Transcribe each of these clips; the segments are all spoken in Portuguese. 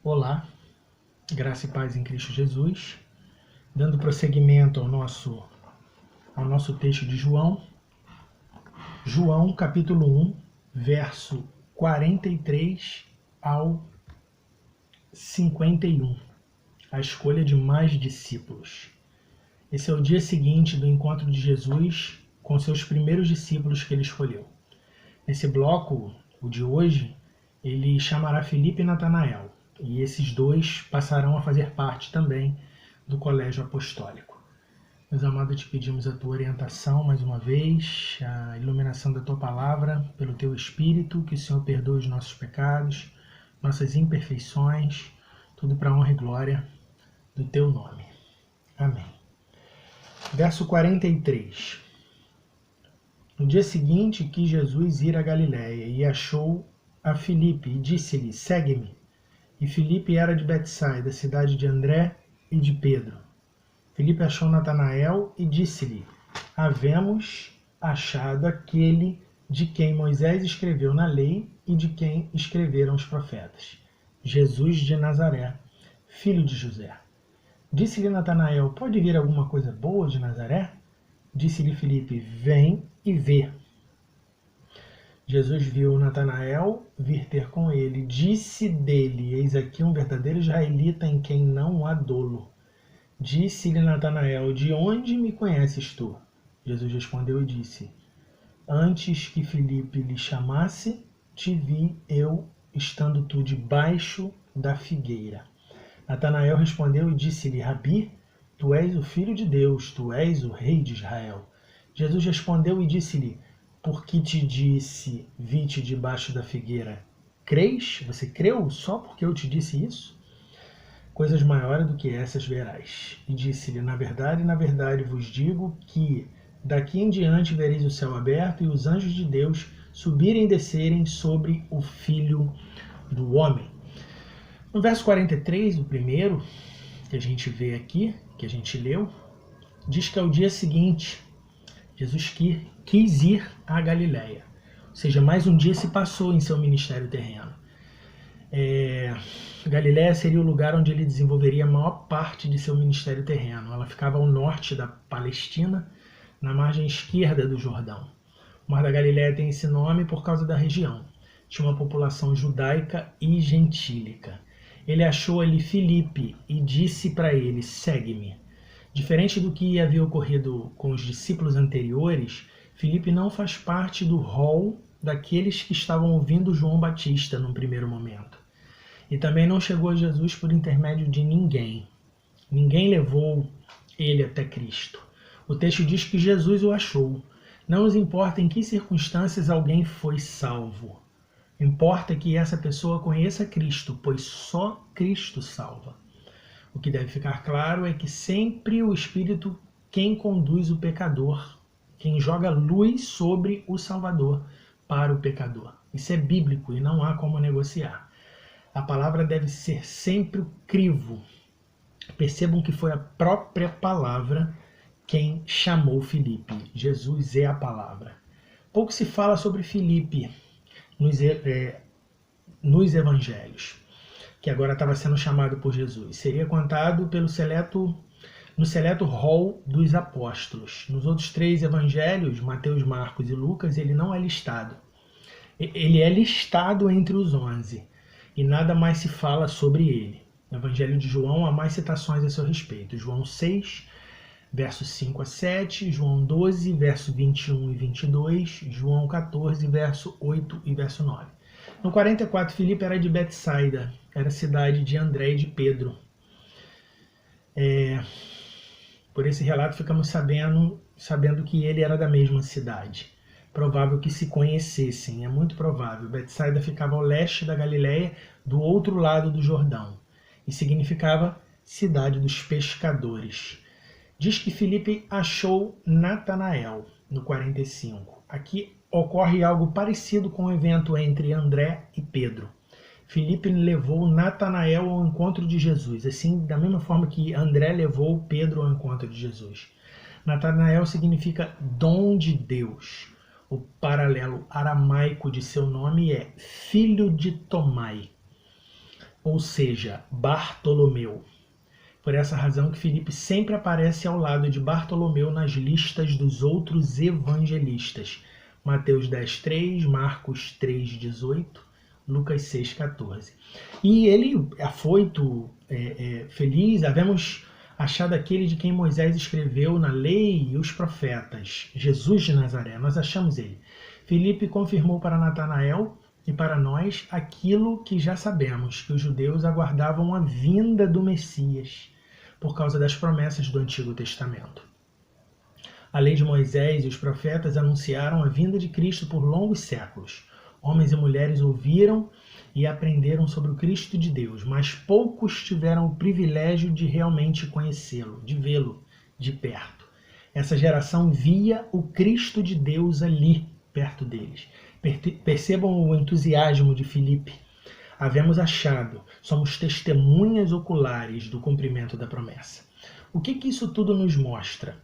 Olá, graça e paz em Cristo Jesus. Dando prosseguimento ao nosso texto de João. João capítulo 1, verso 43 ao 51. A escolha de mais discípulos. Esse é o dia seguinte do encontro de Jesus com seus primeiros discípulos que ele escolheu. Nesse bloco, o de hoje, ele chamará Filipe e Natanael. E esses dois passarão a fazer parte também do colégio apostólico. Meus amados, te pedimos a tua orientação mais uma vez, a iluminação da tua palavra, pelo teu Espírito, que o Senhor perdoe os nossos pecados, nossas imperfeições, tudo para a honra e glória do teu nome. Amém. Verso 43. No dia seguinte quis Jesus ir a Galiléia e achou a Filipe e disse-lhe, segue-me. E Filipe era de Betsaida, cidade de André e de Pedro. Filipe achou Natanael e disse-lhe, havemos achado aquele de quem Moisés escreveu na lei e de quem escreveram os profetas, Jesus de Nazaré, filho de José. Disse-lhe Natanael, pode vir alguma coisa boa de Nazaré? Disse-lhe Filipe, vem e vê. Jesus viu Natanael vir ter com ele, disse dele, eis aqui um verdadeiro israelita em quem não há dolo. Disse-lhe Natanael, de onde me conheces tu? Jesus respondeu e disse, antes que Filipe lhe chamasse, te vi eu, estando tu debaixo da figueira. Natanael respondeu e disse-lhe, Rabi, tu és o Filho de Deus, tu és o Rei de Israel. Jesus respondeu e disse-lhe, por que te disse, vi-te debaixo da figueira? Crês? Você creu só porque eu te disse isso? Coisas maiores do que essas verás. E disse-lhe, na verdade vos digo que daqui em diante vereis o céu aberto e os anjos de Deus subirem e descerem sobre o Filho do Homem. No verso 43, o primeiro que a gente vê aqui, que a gente leu, diz que ao dia seguinte, Jesus quis ir à Galiléia. Ou seja, mais um dia se passou em seu ministério terreno. Galiléia seria o lugar onde ele desenvolveria a maior parte de seu ministério terreno. Ela ficava ao norte da Palestina, na margem esquerda do Jordão. O Mar da Galiléia tem esse nome por causa da região. Tinha uma população judaica e gentílica. Ele achou ali Filipe e disse para ele, segue-me. Diferente do que havia ocorrido com os discípulos anteriores, Filipe não faz parte do rol daqueles que estavam ouvindo João Batista num primeiro momento. E também não chegou a Jesus por intermédio de ninguém. Ninguém levou ele até Cristo. O texto diz que Jesus o achou. Não nos importa em que circunstâncias alguém foi salvo. Importa que essa pessoa conheça Cristo, pois só Cristo salva. O que deve ficar claro é que sempre o Espírito quem conduz o pecador, quem joga luz sobre o Salvador para o pecador. Isso é bíblico e não há como negociar. A palavra deve ser sempre o crivo. Percebam que foi a própria palavra quem chamou Filipe. Jesus é a palavra. Pouco se fala sobre Filipe nos evangelhos, que agora estava sendo chamado por Jesus. Seria contado no seleto rol dos apóstolos. Nos outros 3 evangelhos, Mateus, Marcos e Lucas, ele não é listado. Ele é listado entre os 11 e nada mais se fala sobre ele. No Evangelho de João há mais citações a seu respeito. João 6, versos 5 a 7, João 12, verso 21 e 22, João 14, verso 8 e verso 9. No 44, Filipe era de Betsaida, era cidade de André e de Pedro. Por esse relato ficamos sabendo que ele era da mesma cidade. Provável que se conhecessem, é muito provável. Betsaida ficava ao leste da Galiléia, do outro lado do Jordão, e significava cidade dos pescadores. Diz que Filipe achou Natanael, no 45. Aqui ocorre algo parecido com o evento entre André e Pedro. Filipe levou Natanael ao encontro de Jesus, assim da mesma forma que André levou Pedro ao encontro de Jesus. Natanael significa dom de Deus. O paralelo aramaico de seu nome é filho de Tomai. ou seja, Bartolomeu. Por essa razão que Filipe sempre aparece ao lado de Bartolomeu nas listas dos outros evangelistas. Mateus 10:3, Marcos 3:18, Lucas 6:14. E ele, afoito, feliz, havemos achado aquele de quem Moisés escreveu na lei e os profetas, Jesus de Nazaré. Nós achamos ele. Filipe confirmou para Natanael e para nós aquilo que já sabemos, que os judeus aguardavam a vinda do Messias, por causa das promessas do Antigo Testamento. A lei de Moisés e os profetas anunciaram a vinda de Cristo por longos séculos. Homens e mulheres ouviram e aprenderam sobre o Cristo de Deus, mas poucos tiveram o privilégio de realmente conhecê-lo, de vê-lo de perto. Essa geração via o Cristo de Deus ali, perto deles. Percebam o entusiasmo de Filipe. Havemos achado, somos testemunhas oculares do cumprimento da promessa. O que isso tudo nos mostra?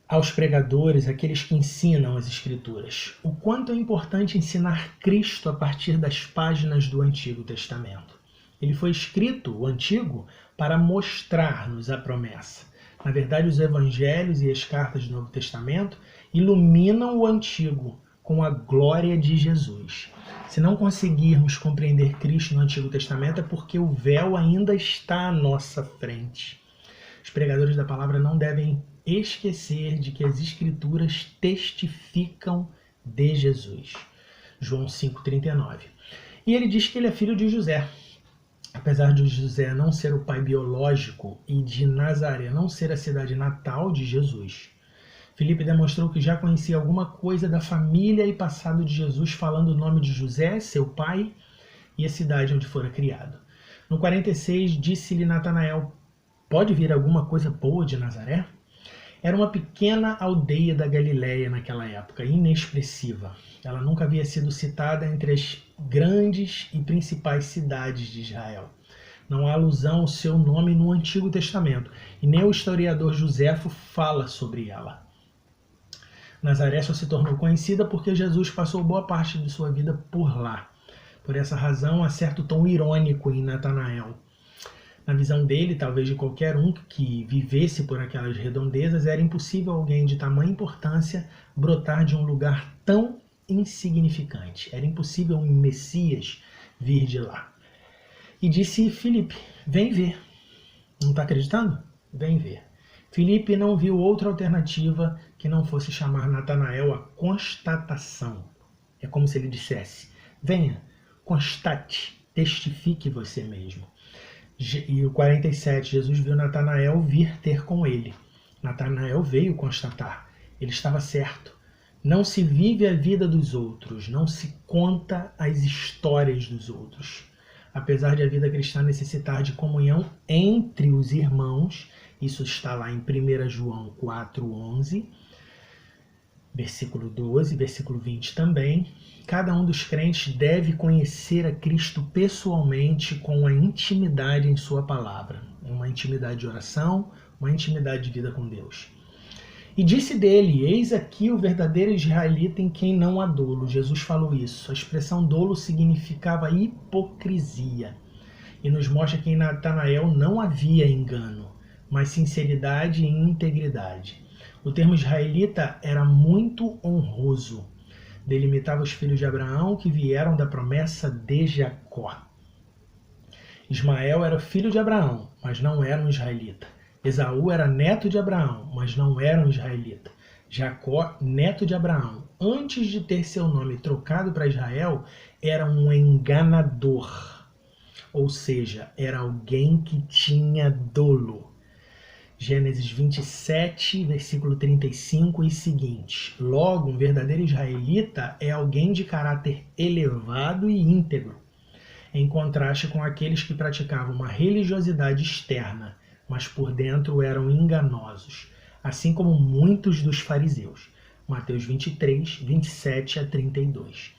Aos pregadores, aqueles que ensinam as Escrituras, o quanto é importante ensinar Cristo a partir das páginas do Antigo Testamento. Ele foi escrito, o Antigo, para mostrar-nos a promessa. Na verdade, os Evangelhos e as cartas do Novo Testamento iluminam o Antigo com a glória de Jesus. Se não conseguirmos compreender Cristo no Antigo Testamento, é porque o véu ainda está à nossa frente. Os pregadores da palavra não devem esquecer de que as Escrituras testificam de Jesus. João 5,39. E ele diz que ele é filho de José. Apesar de José não ser o pai biológico e de Nazaré não ser a cidade natal de Jesus, Filipe demonstrou que já conhecia alguma coisa da família e passado de Jesus, falando o nome de José, seu pai, e a cidade onde fora criado. No 46, disse-lhe Natanael: pode vir alguma coisa boa de Nazaré? Era uma pequena aldeia da Galiléia naquela época, inexpressiva. Ela nunca havia sido citada entre as grandes e principais cidades de Israel. Não há alusão ao seu nome no Antigo Testamento, e nem o historiador Joséfo fala sobre ela. Nazaré só se tornou conhecida porque Jesus passou boa parte de sua vida por lá. Por essa razão, há certo tom irônico em Natanael. Na visão dele, talvez de qualquer um que vivesse por aquelas redondezas, era impossível alguém de tamanha importância brotar de um lugar tão insignificante. Era impossível um Messias vir de lá. E disse Filipe: vem ver. Não está acreditando? Vem ver. Filipe não viu outra alternativa que não fosse chamar Natanael a constatação. É como se ele dissesse: venha, constate, testifique você mesmo. E o 47, Jesus viu Natanael vir ter com ele. Natanael veio constatar. Ele estava certo. Não se vive a vida dos outros, não se conta as histórias dos outros. Apesar de a vida cristã necessitar de comunhão entre os irmãos, isso está lá em 1 João 4:11, versículo 12, versículo 20 também. Cada um dos crentes deve conhecer a Cristo pessoalmente com a intimidade em sua palavra. Uma intimidade de oração, uma intimidade de vida com Deus. E disse dele: eis aqui o verdadeiro israelita em quem não há dolo. Jesus falou isso. A expressão dolo significava hipocrisia. E nos mostra que em Natanael não havia engano, mas sinceridade e integridade. O termo israelita era muito honroso. Delimitava os filhos de Abraão que vieram da promessa de Jacó. Ismael era filho de Abraão, mas não era um israelita. Esaú era neto de Abraão, mas não era um israelita. Jacó, neto de Abraão, antes de ter seu nome trocado para Israel, era um enganador. Ou seja, era alguém que tinha dolo. Gênesis 27, versículo 35 e seguinte. Logo, um verdadeiro israelita é alguém de caráter elevado e íntegro, em contraste com aqueles que praticavam uma religiosidade externa, mas por dentro eram enganosos, assim como muitos dos fariseus. Mateus 23, 27 a 32.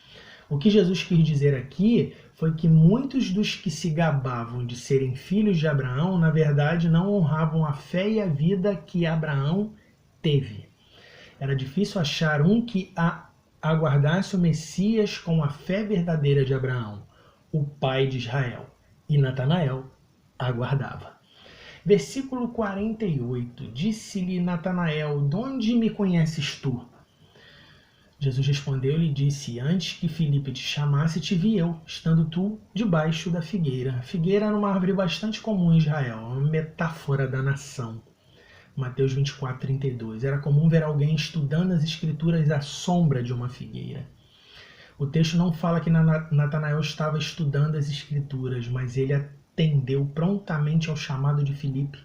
O que Jesus quis dizer aqui foi que muitos dos que se gabavam de serem filhos de Abraão, na verdade, não honravam a fé e a vida que Abraão teve. Era difícil achar um que aguardasse o Messias com a fé verdadeira de Abraão, o pai de Israel. E Natanael aguardava. Versículo 48. Disse-lhe Natanael: de onde me conheces tu? Jesus respondeu-lhe e disse: antes que Filipe te chamasse, te vi eu, estando tu debaixo da figueira. A figueira era uma árvore bastante comum em Israel, uma metáfora da nação. Mateus 24, 32. Era comum ver alguém estudando as escrituras à sombra de uma figueira. O texto não fala que Natanael estava estudando as escrituras, mas ele atendeu prontamente ao chamado de Filipe,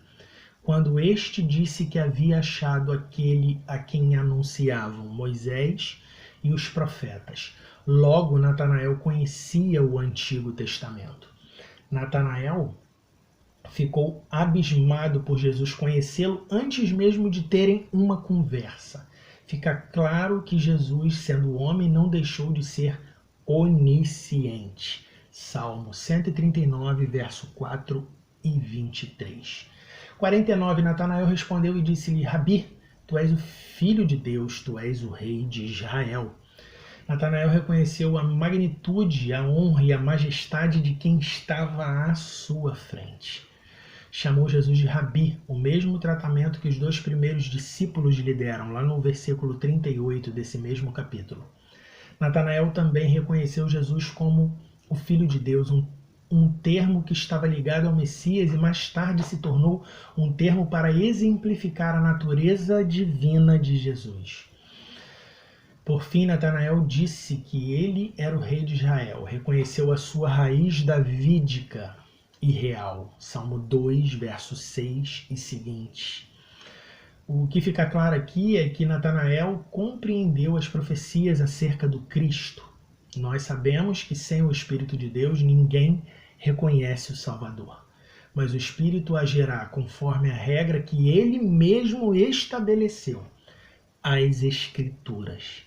quando este disse que havia achado aquele a quem anunciavam Moisés e os profetas. Logo, Natanael conhecia o Antigo Testamento. Natanael ficou abismado por Jesus conhecê-lo antes mesmo de terem uma conversa. Fica claro que Jesus, sendo homem, não deixou de ser onisciente. Salmo 139, verso 4 e 23. 49. Natanael respondeu e disse-lhe: Rabi, tu és o filho de Deus, tu és o rei de Israel. Natanael reconheceu a magnitude, a honra e a majestade de quem estava à sua frente. Chamou Jesus de Rabi, o mesmo tratamento que os dois primeiros discípulos lhe deram, lá no versículo 38 desse mesmo capítulo. Natanael também reconheceu Jesus como o Filho de Deus, um termo que estava ligado ao Messias e mais tarde se tornou um termo para exemplificar a natureza divina de Jesus. Por fim, Natanael disse que ele era o rei de Israel, reconheceu a sua raiz davídica e real. Salmo 2, verso 6 e seguinte. O que fica claro aqui é que Natanael compreendeu as profecias acerca do Cristo. Nós sabemos que sem o Espírito de Deus ninguém reconhece o Salvador, mas o Espírito agirá conforme a regra que ele mesmo estabeleceu, as Escrituras.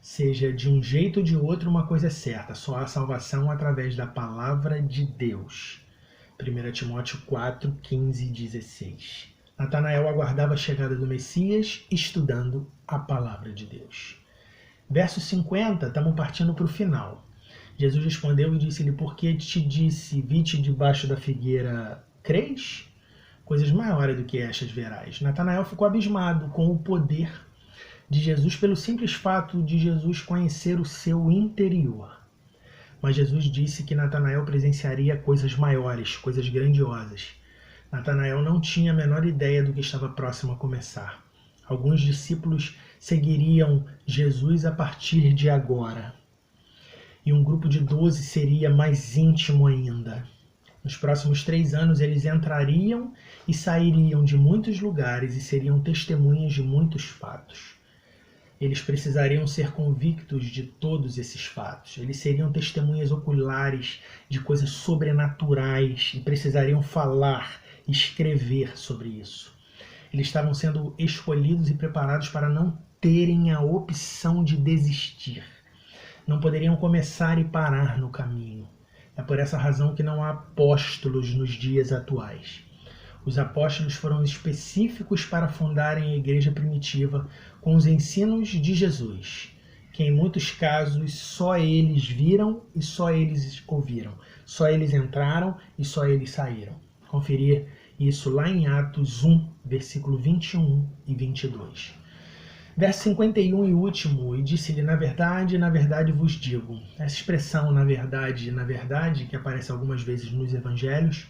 Seja de um jeito ou de outro, uma coisa é certa: só há salvação através da palavra de Deus. 1 Timóteo 4, 15 e 16. Natanael aguardava a chegada do Messias, estudando a palavra de Deus. Verso 50, estamos partindo para o final. Jesus respondeu e disse-lhe: por que te disse, vi-te debaixo da figueira, crês? Coisas maiores do que estas verás. Natanael ficou abismado com o poder de Jesus pelo simples fato de Jesus conhecer o seu interior. Mas Jesus disse que Natanael presenciaria coisas maiores, coisas grandiosas. Natanael não tinha a menor ideia do que estava próximo a começar. Alguns discípulos seguiriam Jesus a partir de agora. E um grupo de 12 seria mais íntimo ainda. Nos próximos 3 anos, eles entrariam e sairiam de muitos lugares e seriam testemunhas de muitos fatos. Eles precisariam ser convictos de todos esses fatos. Eles seriam testemunhas oculares de coisas sobrenaturais e precisariam falar, escrever sobre isso. Eles estavam sendo escolhidos e preparados para não terem a opção de desistir. Não poderiam começar e parar no caminho. É por essa razão que não há apóstolos nos dias atuais. Os apóstolos foram específicos para fundarem a igreja primitiva com os ensinos de Jesus, que em muitos casos só eles viram e só eles ouviram, só eles entraram e só eles saíram. Conferir isso lá em Atos 1, versículo 21 e 22. Verso 51 e último: e disse-lhe: na verdade vos digo. Essa expressão na verdade, que aparece algumas vezes nos evangelhos,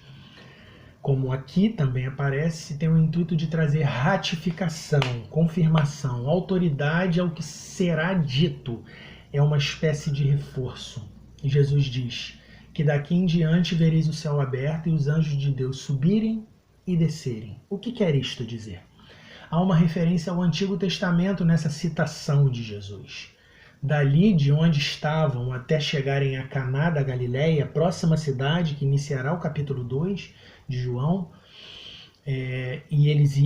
como aqui também aparece, tem o intuito de trazer ratificação, confirmação, autoridade ao que será dito. É uma espécie de reforço. E Jesus diz que daqui em diante vereis o céu aberto e os anjos de Deus subirem e descerem. O que quer isto dizer? Há uma referência ao Antigo Testamento nessa citação de Jesus. Dali de onde estavam até chegarem a Caná da Galileia, próxima cidade que iniciará o capítulo 2 de João, e eles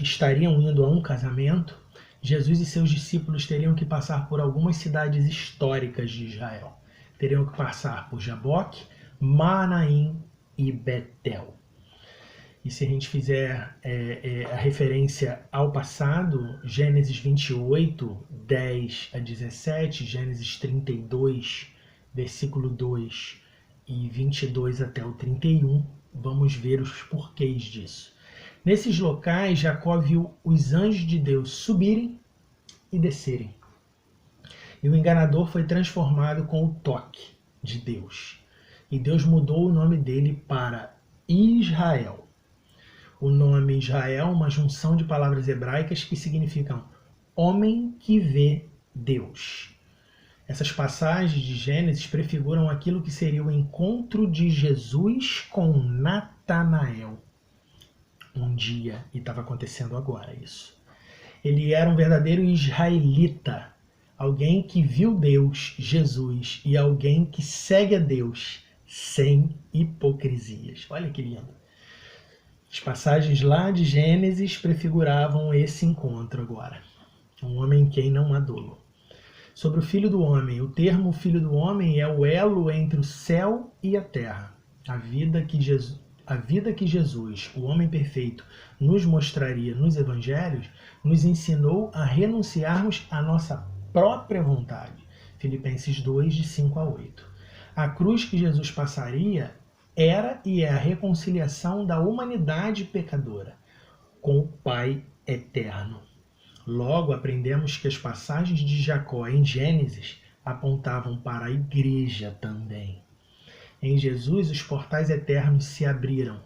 estariam indo a um casamento, Jesus e seus discípulos teriam que passar por algumas cidades históricas de Israel. Teriam que passar por Jaboque, Manaim e Betel. E se a gente fizer a referência ao passado, Gênesis 28, 10 a 17, Gênesis 32, versículo 2 e 22 até o 31, vamos ver os porquês disso. Nesses locais, Jacó viu os anjos de Deus subirem e descerem. E o enganador foi transformado com o toque de Deus. E Deus mudou o nome dele para Israel. O nome Israel é uma junção de palavras hebraicas que significam homem que vê Deus. Essas passagens de Gênesis prefiguram aquilo que seria o encontro de Jesus com Natanael. Um dia, e estava acontecendo agora isso. Ele era um verdadeiro israelita, alguém que viu Deus, Jesus, e alguém que segue a Deus sem hipocrisias. Olha que lindo. As passagens lá de Gênesis prefiguravam esse encontro agora. Um homem em quem não há dolo. Sobre o Filho do Homem, o termo Filho do Homem é o elo entre o céu e a terra. A vida que Jesus, o homem perfeito, nos mostraria nos evangelhos, nos ensinou a renunciarmos à nossa própria vontade. Filipenses 2, de 5 a 8. A cruz que Jesus passaria era e é a reconciliação da humanidade pecadora com o Pai eterno. Logo, aprendemos que as passagens de Jacó em Gênesis apontavam para a igreja também. Em Jesus, os portais eternos se abriram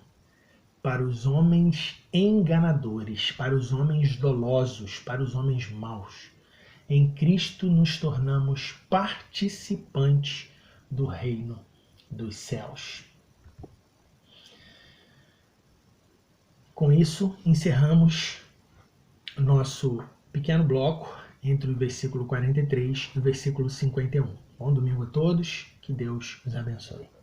para os homens enganadores, para os homens dolosos, para os homens maus. Em Cristo nos tornamos participantes do reino dos céus. Com isso, encerramos nosso pequeno bloco entre o versículo 43 e o versículo 51. Bom domingo a todos, que Deus os abençoe.